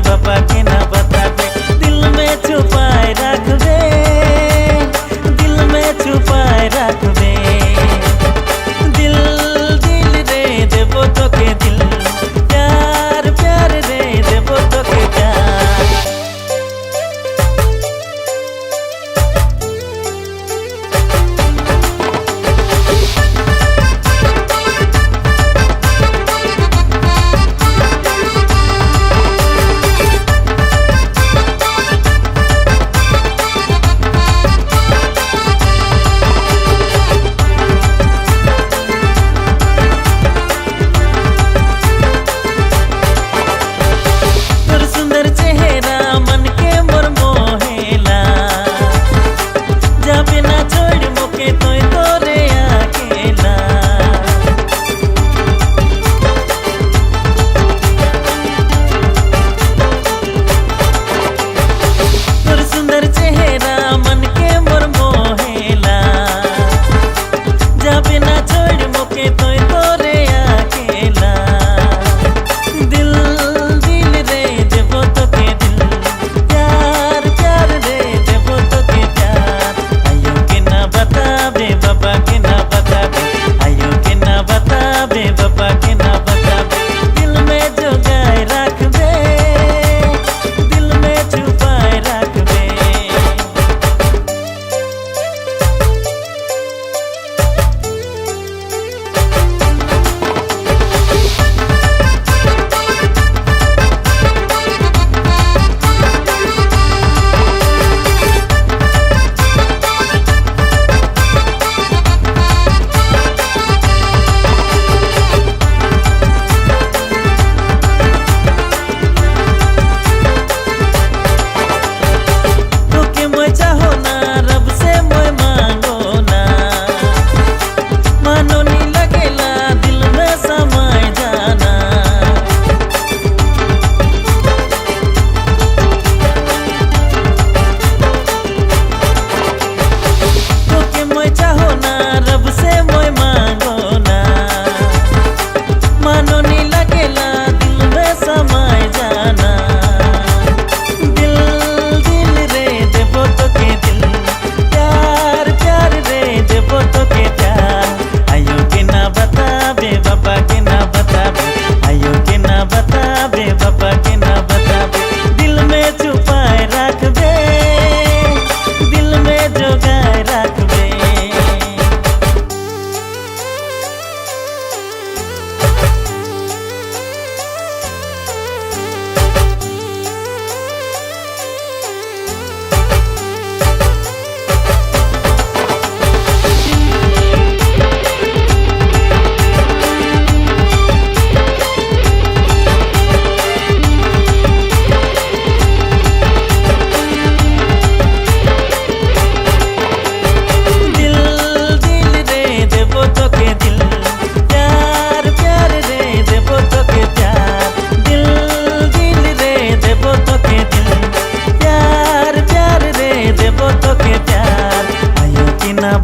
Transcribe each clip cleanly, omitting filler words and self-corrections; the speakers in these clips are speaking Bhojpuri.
बाबा के ना बताबे, दिल में छुपाए रखबे, दिल में छुपाए रखबे। दिल दिल रे देबो तोके दिल, प्यार प्यार रे देबो तोके प्यार।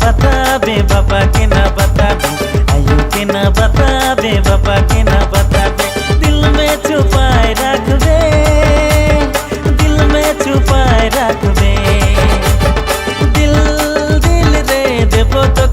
बताबे बाबा के ना बताबे, आयु के ना बताबे बाबा के ना बताबे। दिल में छुपाए रखबे, दिल में छुपाए रखबे। दिल दिल रे देबो तो